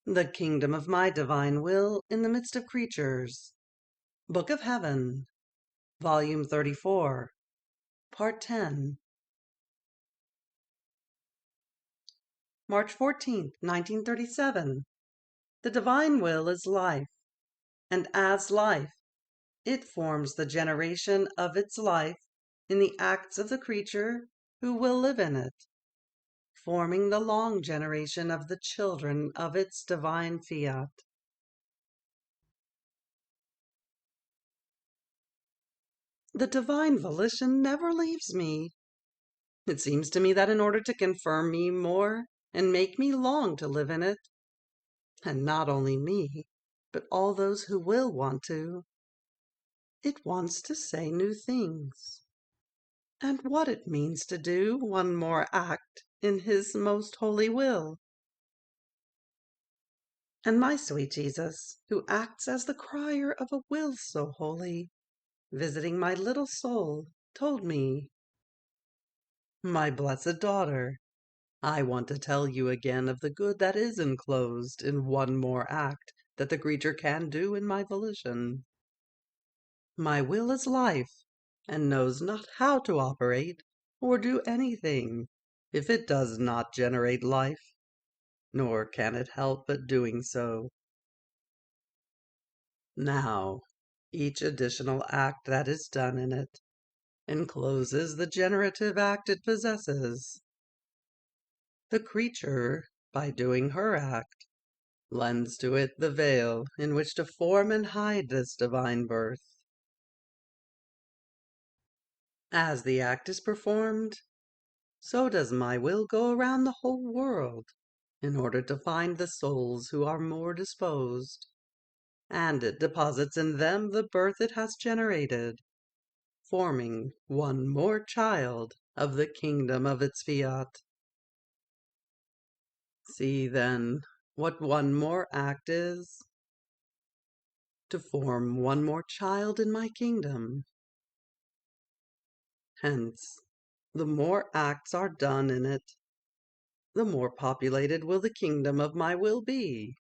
The kingdom of my divine will in the midst of creatures. Book of Heaven, Volume 34, Part 10. March 14th, 1937. The divine will is life, and as life, it forms the generation of its life in the acts of the creature who will live in it, forming the long generation of the children of its divine fiat. The divine volition never leaves me. It seems to me that in order to confirm me more and make me long to live in it, and not only me, but all those who will want to, it wants to say new things, and what it means to do one more act in His most holy will. And my sweet Jesus, who acts as the crier of a will so holy, visiting my little soul, told me, "My blessed daughter, I want to tell you again of the good that is enclosed in one more act that the creature can do in my volition. My will is life, and knows not how to operate or do anything if it does not generate life, nor can it help but doing so. Now, each additional act that is done in it encloses the generative act it possesses. The creature, by doing her act, lends to it the veil in which to form and hide this divine birth. As the act is performed, so does my will go around the whole world in order to find the souls who are more disposed, and it deposits in them the birth it has generated, forming one more child of the kingdom of its fiat. See, then, what one more act is. To form one more child in my kingdom. Hence, the more acts are done in it, the more populated will the kingdom of my will be.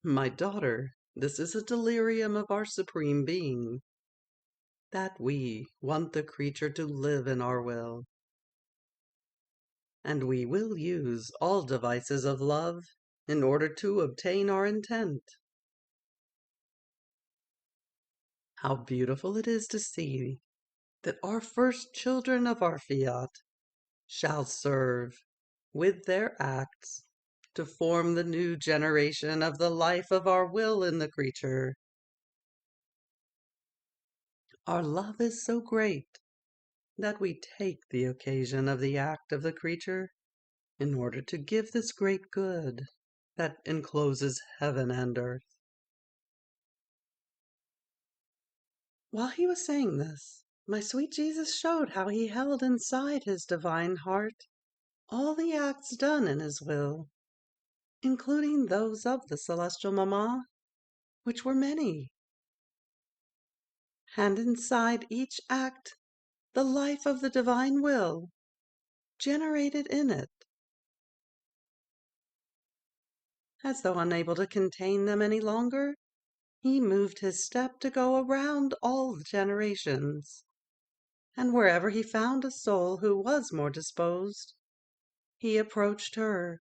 My daughter, this is a delirium of our Supreme Being, that we want the creature to live in our will. And we will use all devices of love in order to obtain our intent. How beautiful it is to see that our first children of our fiat shall serve, with their acts, to form the new generation of the life of our will in the creature. Our love is so great that we take the occasion of the act of the creature in order to give this great good that encloses heaven and earth." While he was saying this, my sweet Jesus showed how he held inside his divine heart all the acts done in his will, including those of the celestial Mamma, which were many, and inside each act the life of the divine will generated in it. As though unable to contain them any longer, he moved his step to go around all the generations, and wherever he found a soul who was more disposed, he approached her,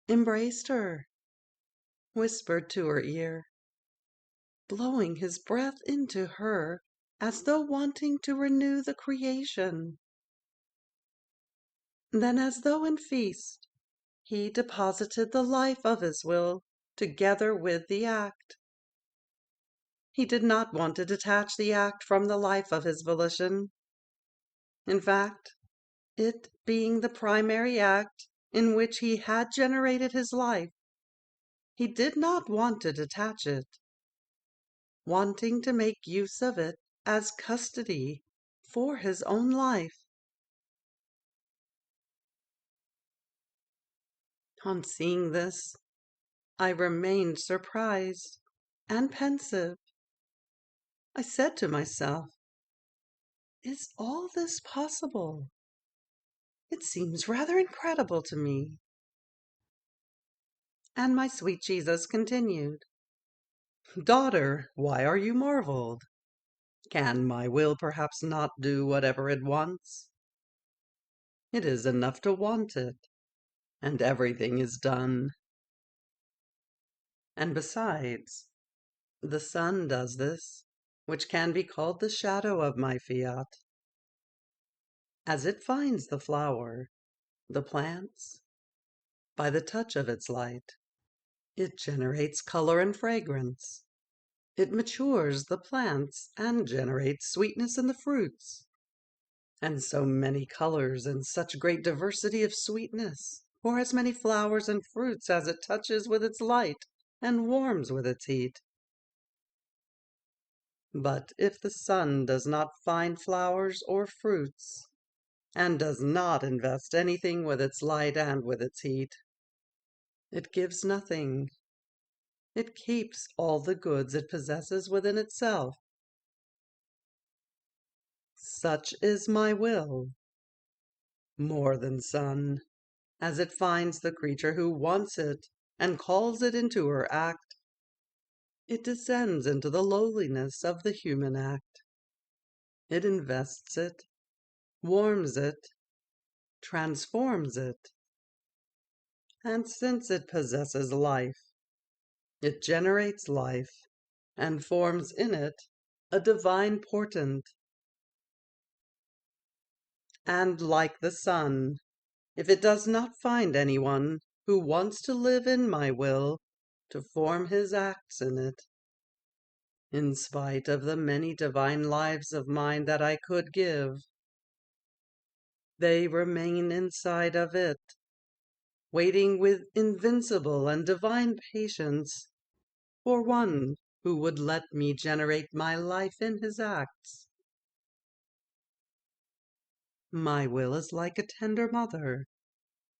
embraced her, whispered to her ear, blowing his breath into her as though wanting to renew the creation. Then, as though in feast, he deposited the life of his will together with the act. He did not want to detach the act from the life of his volition. In fact, it being the primary act in which he had generated his life, he did not want to detach it, wanting to make use of it as custody for his own life. On seeing this, I remained surprised and pensive. I said to myself, "Is all this possible? It seems rather incredible to me." And my sweet Jesus continued, "Daughter, why are you marveled? Can my will perhaps not do whatever it wants? It is enough to want it, and everything is done. And besides, the sun does this, which can be called the shadow of my fiat. As it finds the flower, the plants, by the touch of its light, it generates color and fragrance. It matures the plants and generates sweetness in the fruits, and so many colors and such great diversity of sweetness, or as many flowers and fruits as it touches with its light and warms with its heat. But if the sun does not find flowers or fruits, and does not invest anything with its light and with its heat, it gives nothing. It keeps all the goods it possesses within itself. Such is my will, more than sun, as it finds the creature who wants it and calls it into her act. It descends into the lowliness of the human act. It invests it, warms it, transforms it, and since it possesses life, it generates life and forms in it a divine portent. And like the sun, if it does not find anyone who wants to live in my will, to form his acts in it, in spite of the many divine lives of mine that I could give, they remain inside of it, waiting with invincible and divine patience for one who would let me generate my life in his acts. My will is like a tender mother,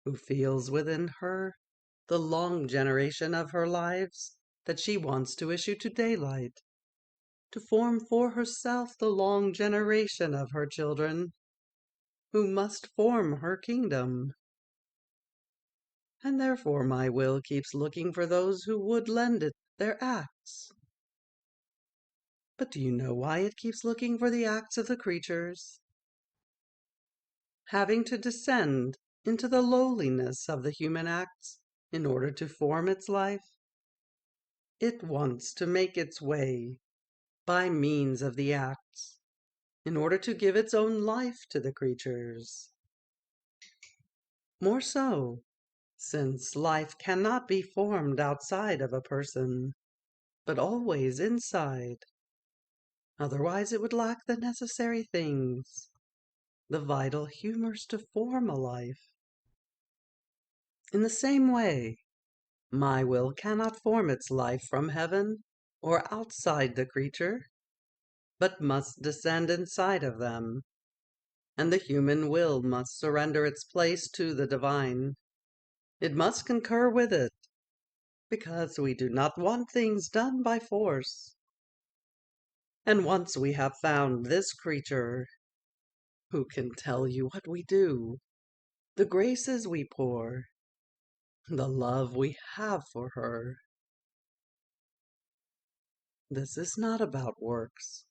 who feels within her the long generation of her lives that she wants to issue to daylight, to form for herself the long generation of her children, who must form her kingdom. And therefore my will keeps looking for those who would lend it their acts. But do you know why it keeps looking for the acts of the creatures? Having to descend into the lowliness of the human acts in order to form its life, it wants to make its way by means of the acts, in order to give its own life to the creatures. More so, since life cannot be formed outside of a person, but always inside. Otherwise it would lack the necessary things, the vital humors to form a life. In the same way, my will cannot form its life from heaven or outside the creature, but must descend inside of them, and the human will must surrender its place to the divine. It must concur with it, because we do not want things done by force. And once we have found this creature, who can tell you what we do, the graces we pour, the love we have for her? This is not about works,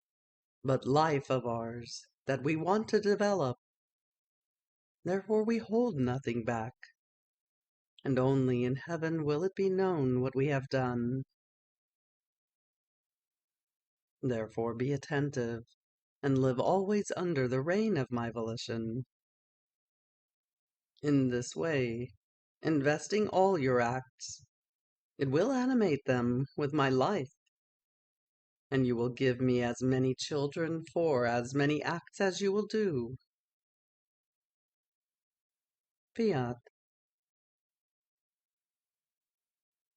but life of ours that we want to develop. Therefore we hold nothing back, and only in heaven will it be known what we have done. Therefore be attentive, and live always under the reign of my volition. In this way, investing all your acts, it will animate them with my life, and you will give me as many children for as many acts as you will do. Fiat.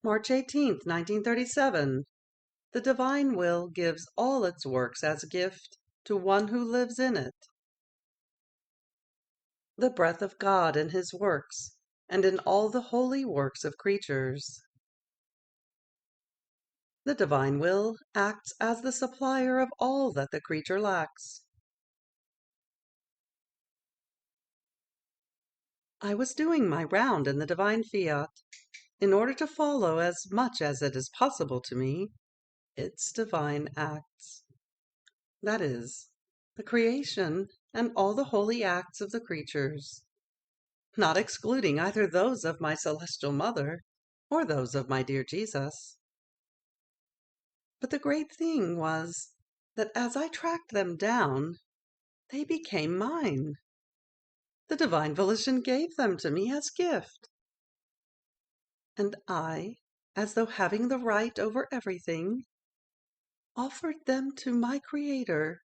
March 18th, 1937. The divine will gives all its works as a gift to one who lives in it. The breath of God in his works, and in all the holy works of creatures. The divine will acts as the supplier of all that the creature lacks. I was doing my round in the divine fiat, in order to follow as much as it is possible to me its divine acts. That is, the creation and all the holy acts of the creatures, not excluding either those of my celestial mother or those of my dear Jesus. But the great thing was that as I tracked them down, they became mine. The divine volition gave them to me as gift. And I, as though having the right over everything, offered them to my Creator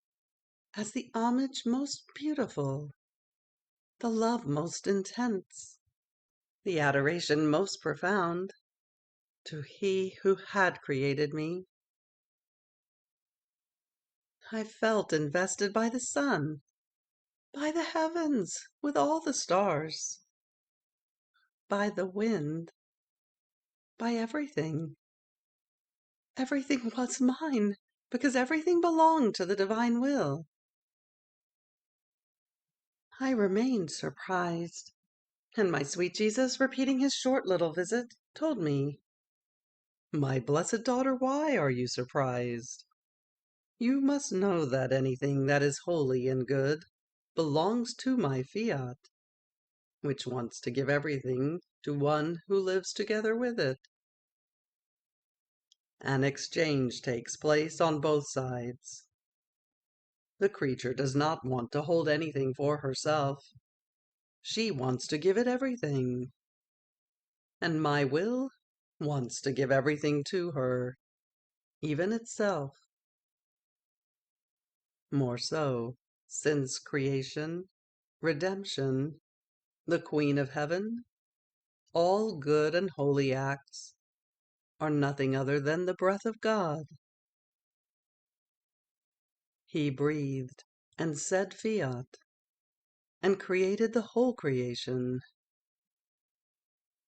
as the homage most beautiful, the love most intense, the adoration most profound to He who had created me. I felt invested by the sun, by the heavens with all the stars, by the wind, by everything. Everything was mine, because everything belonged to the divine will. I remained surprised, and my sweet Jesus, repeating his short little visit, told me, "My blessed daughter, why are you surprised? You must know that anything that is holy and good belongs to my Fiat, which wants to give everything to one who lives together with it. An exchange takes place on both sides. The creature does not want to hold anything for herself. She wants to give it everything. And my will wants to give everything to her, even itself. More so, since creation, redemption, the Queen of Heaven, all good and holy acts are nothing other than the breath of God. He breathed and said Fiat, and created the whole creation.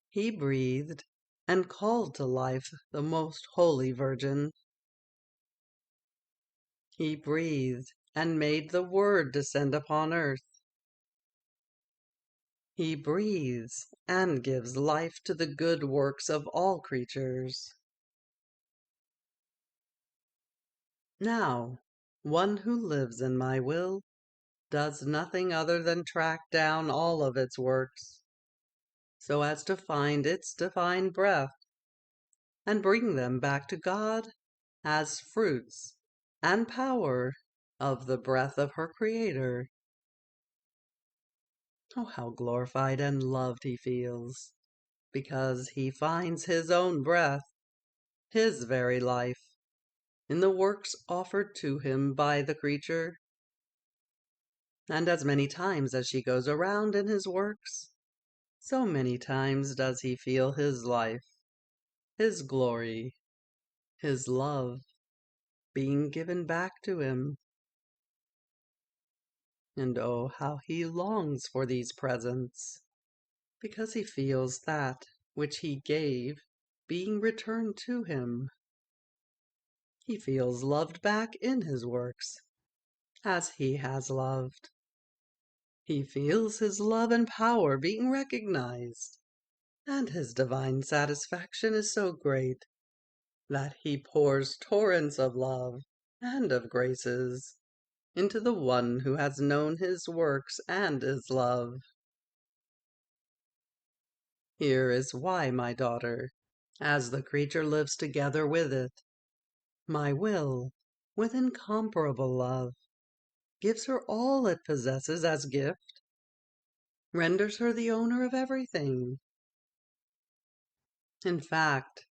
He breathed and called to life the most holy Virgin. He breathed and made the Word descend upon earth. He breathes and gives life to the good works of all creatures. Now, one who lives in my will does nothing other than track down all of its works, so as to find its divine breath and bring them back to God as fruits and power of the breath of her Creator. Oh, how glorified and loved he feels, because he finds his own breath, his very life, in the works offered to him by the creature. And as many times as she goes around in his works, so many times does he feel his life, his glory, his love being given back to him. And oh, how he longs for these presents, because he feels that which he gave being returned to him. He feels loved back in his works, as he has loved. He feels his love and power being recognized, and his divine satisfaction is so great that he pours torrents of love and of graces into the one who has known his works and is love. Here is why, my daughter, as the creature lives together with it, my will, with incomparable love, gives her all it possesses as gift, renders her the owner of everything. In fact,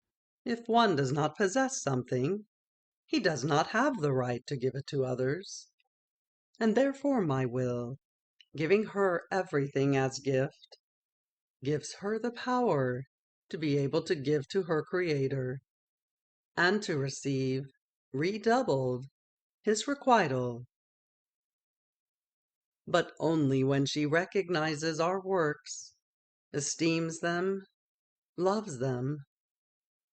if one does not possess something, he does not have the right to give it to others. And therefore my will, giving her everything as gift, gives her the power to be able to give to her Creator, and to receive, redoubled, his requital. But only when she recognizes our works, esteems them, loves them,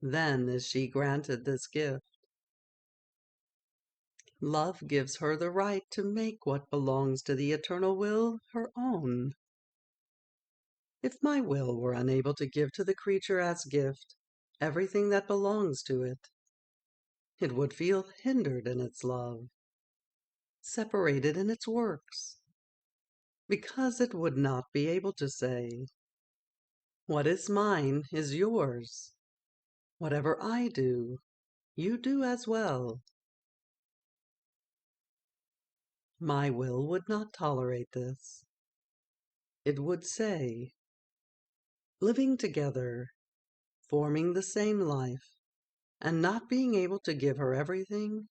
then is she granted this gift. Love gives her the right to make what belongs to the eternal will her own. If my will were unable to give to the creature as gift everything that belongs to it, it would feel hindered in its love, separated in its works, because it would not be able to say, "What is mine is yours. Whatever I do, you do as well." My will would not tolerate this. It would say, living together, forming the same life, and not being able to give her everything,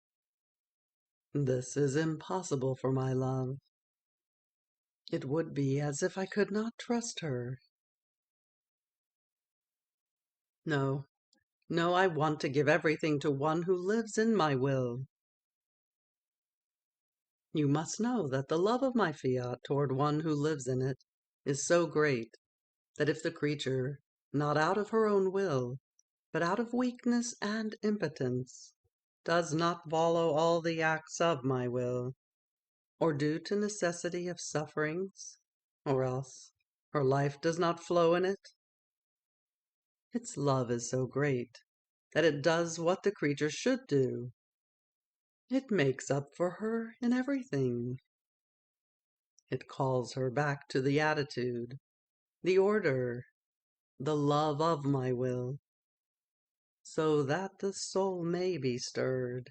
this is impossible for my love. It would be as if I could not trust her. No, no, I want to give everything to one who lives in my will. You must know that the love of my Fiat toward one who lives in it is so great that if the creature, not out of her own will, but out of weakness and impotence, does not follow all the acts of my will, or due to necessity of sufferings, or else her life does not flow in it, its love is so great that it does what the creature should do. It makes up for her in everything. It calls her back to the attitude, the order, the love of my will, so that the soul may be stirred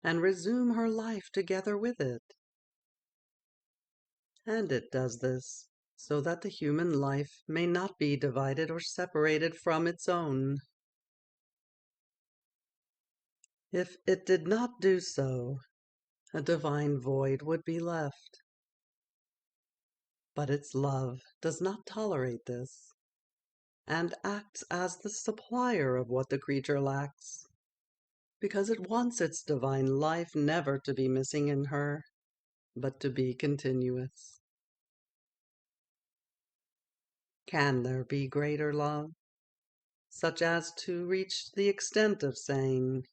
and resume her life together with it. And it does this so that the human life may not be divided or separated from its own. If it did not do so, a divine void would be left. But its love does not tolerate this, and acts as the supplier of what the creature lacks, because it wants its divine life never to be missing in her, but to be continuous. Can there be greater love, such as to reach the extent of saying,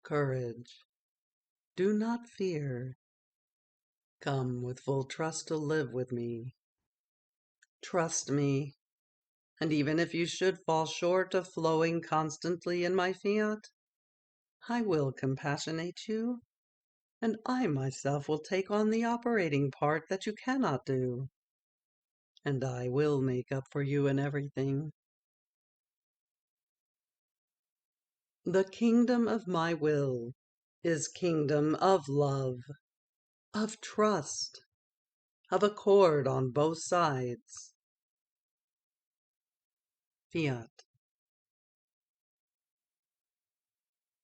"Courage, do not fear, come with full trust to live with me. Trust me, and even if you should fall short of flowing constantly in my Fiat, I will compassionate you, and I myself will take on the operating part that you cannot do, and I will make up for you in everything." The kingdom of my will is kingdom of love, of trust, of accord on both sides. Fiat.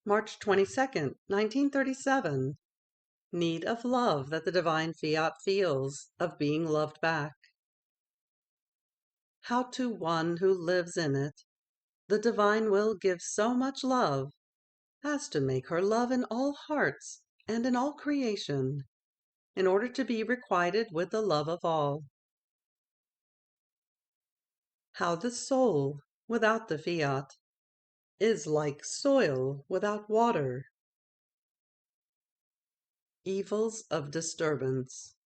March 22nd, 1937. Need of love that the divine Fiat feels of being loved back. How to one who lives in it, the divine will gives so much love as to make her love in all hearts and in all creation, in order to be requited with the love of all. How the soul, without the Fiat, is like soil without water. Evils of disturbance.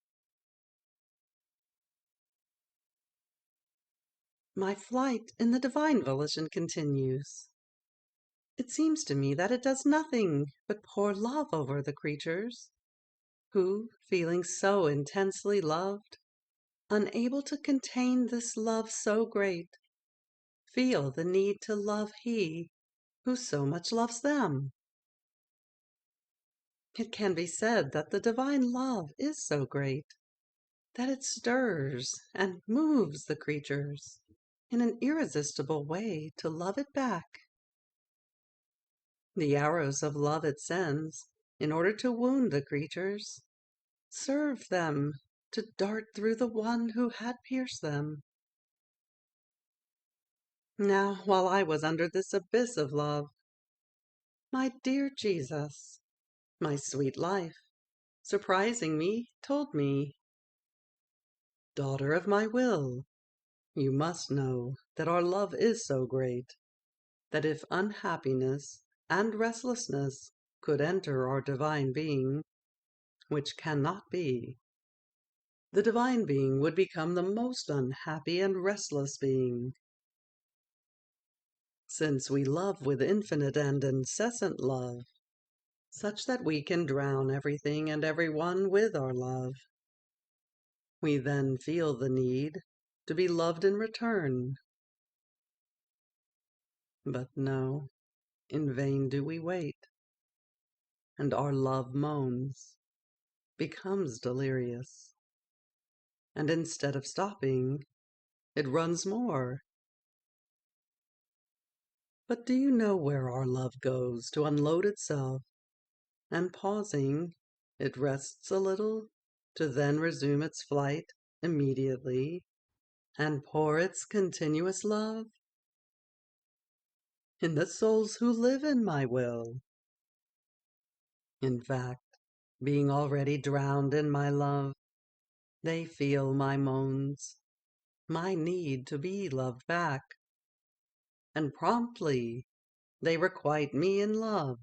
My flight in the divine volition continues. It seems to me that it does nothing but pour love over the creatures, who, feeling so intensely loved, unable to contain this love so great, feel the need to love He who so much loves them. It can be said that the divine love is so great that it stirs and moves the creatures in an irresistible way to love it back. The arrows of love it sends, in order to wound the creatures, serve them to dart through the one who had pierced them. Now, while I was under this abyss of love, my dear Jesus, my sweet life, surprising me, told me, "Daughter of my will, you must know that our love is so great that if unhappiness and restlessness could enter our divine being, which cannot be, the divine being would become the most unhappy and restless being. Since we love with infinite and incessant love, such that we can drown everything and everyone with our love, we then feel the need to be loved in return. But no, in vain do we wait, and our love moans, becomes delirious, and instead of stopping, it runs more. But do you know where our love goes to unload itself, and pausing, it rests a little, to then resume its flight immediately, and pour its continuous love? In the souls who live in my will. In fact, being already drowned in my love, they feel my moans, my need to be loved back, and promptly they requite me in love.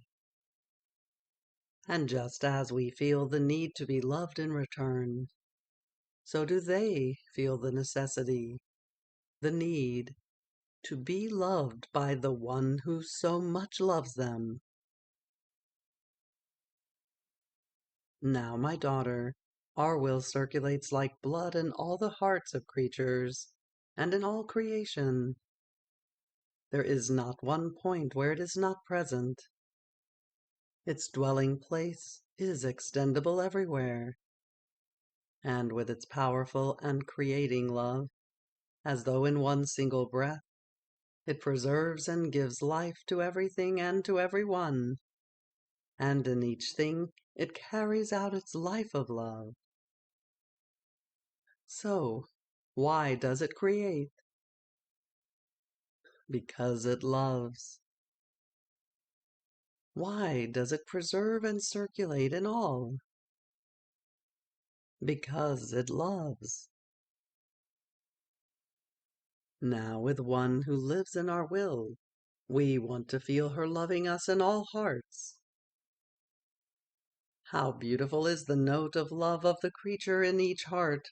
And just as we feel the need to be loved in return, so do they feel the necessity, the need, to be loved by the one who so much loves them. Now, my daughter, our will circulates like blood in all the hearts of creatures, and in all creation. There is not one point where it is not present. Its dwelling place is extendable everywhere, and with its powerful and creating love, as though in one single breath, it preserves and gives life to everything and to every one, and in each thing it carries out its life of love. So, why does it create? Because it loves. Why does it preserve and circulate in all? Because it loves. Now, with one who lives in our will, we want to feel her loving us in all hearts. How beautiful is the note of love of the creature in each heart,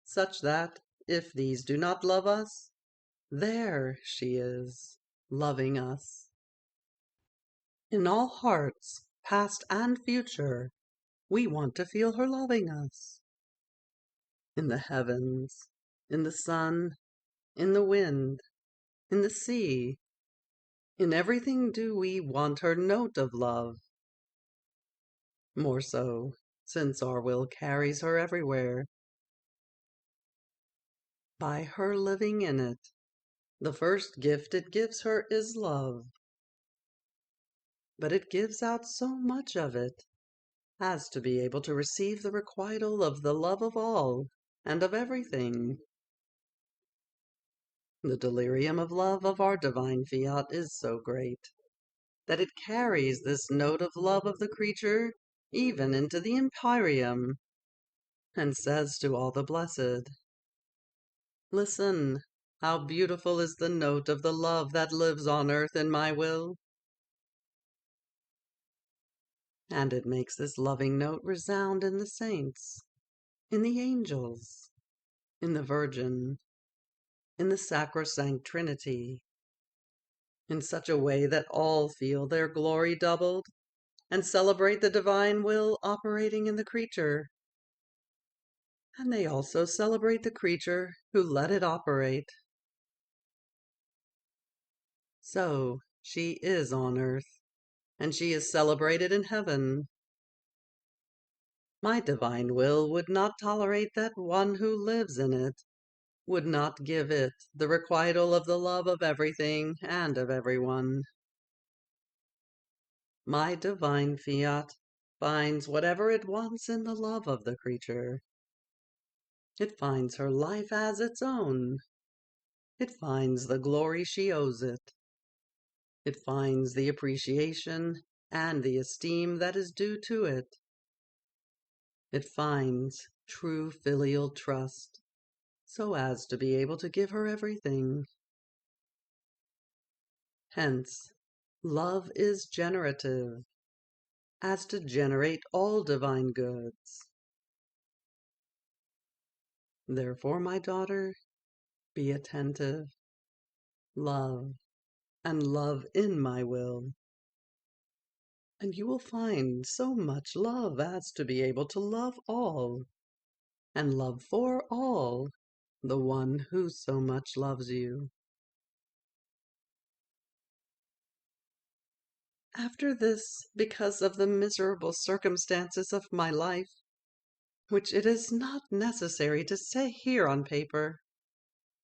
such that, if these do not love us, there she is, loving us. In all hearts, past and future, we want to feel her loving us. In the heavens, in the sun, in the wind, in the sea, in everything do we want her note of love. More so, since our will carries her everywhere. By her living in it, the first gift it gives her is love. But it gives out so much of it as to be able to receive the requital of the love of all and of everything. The delirium of love of our divine Fiat is so great that it carries this note of love of the creature even into the empyrean, and says to all the blessed, "Listen, how beautiful is the note of the love that lives on earth in my will." And it makes this loving note resound in the saints, in the angels, in the Virgin, in the sacrosanct Trinity, in such a way that all feel their glory doubled and celebrate the divine will operating in the creature. And they also celebrate the creature who let it operate. So she is on earth, and she is celebrated in heaven. My divine will would not tolerate that one who lives in it, would not give it the requital of the love of everything and of everyone. My divine Fiat finds whatever it wants in the love of the creature. It finds her life as its own. It finds the glory she owes it. It finds the appreciation and the esteem that is due to it. It finds true filial trust, so as to be able to give her everything. Hence, love is generative, as to generate all divine goods. Therefore, my daughter, be attentive, love, and love in my will, and you will find so much love as to be able to love all, and love for all the one who so much loves you. After this, because of the miserable circumstances of my life, which it is not necessary to say here on paper,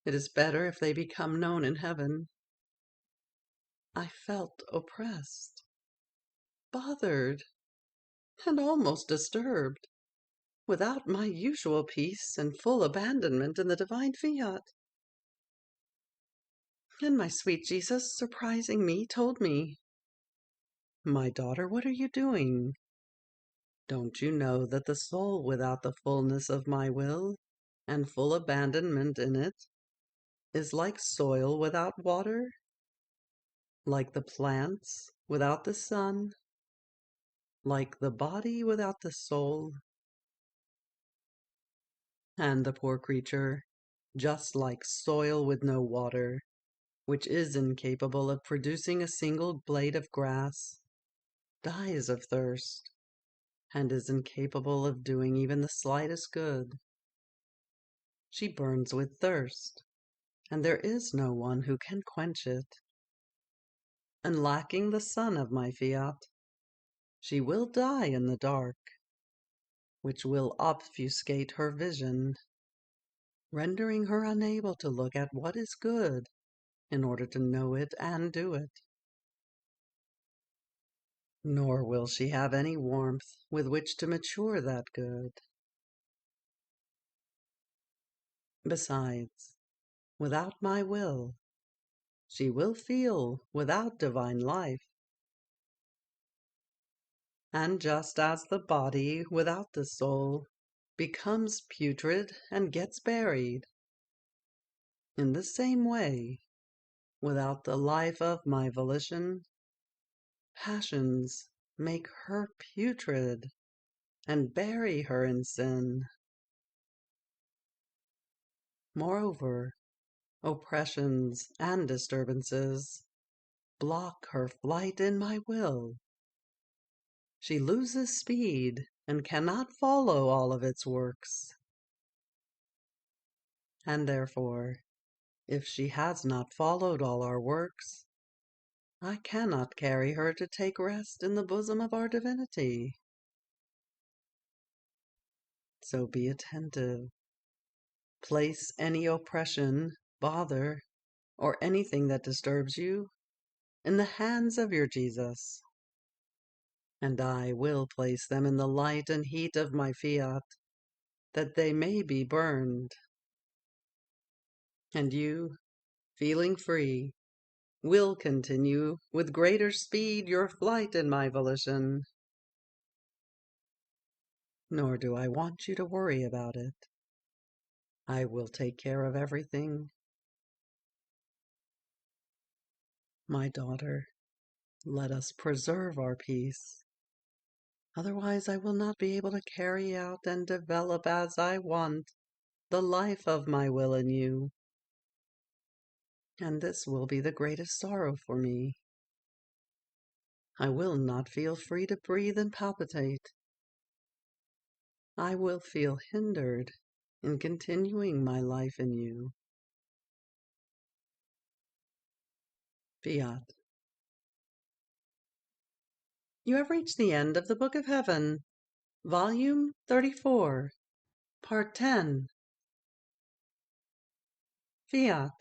it is better if they become known in heaven, I felt oppressed, bothered, and almost disturbed, without my usual peace and full abandonment in the divine Fiat. And my sweet Jesus, surprising me, told me, "My daughter, what are you doing? Don't you know that the soul without the fullness of my will and full abandonment in it is like soil without water, like the plants without the sun, like the body without the soul?" And the poor creature, just like soil with no water, which is incapable of producing a single blade of grass, dies of thirst, and is incapable of doing even the slightest good. She burns with thirst, and there is no one who can quench it. And lacking the sun of my Fiat, she will die in the dark, which will obfuscate her vision, rendering her unable to look at what is good in order to know it and do it. Nor will she have any warmth with which to mature that good. Besides, without my will, she will feel without divine life. And just as the body without the soul becomes putrid and gets buried, in the same way, without the life of my volition, passions make her putrid and bury her in sin. Moreover, oppressions and disturbances block her flight in my will. She loses speed and cannot follow all of its works. And therefore, if she has not followed all our works, I cannot carry her to take rest in the bosom of our divinity. So be attentive. Place any oppression, bother, or anything that disturbs you in the hands of your Jesus, and I will place them in the light and heat of my Fiat, that they may be burned. And you, feeling free, will continue with greater speed your flight in my volition. Nor do I want you to worry about it. I will take care of everything. My daughter, let us preserve our peace. Otherwise, I will not be able to carry out and develop as I want the life of my will in you. And this will be the greatest sorrow for me. I will not feel free to breathe and palpitate. I will feel hindered in continuing my life in you. Fiat. You have reached the end of the Book of Heaven, Volume 34, Part 10. Fiat.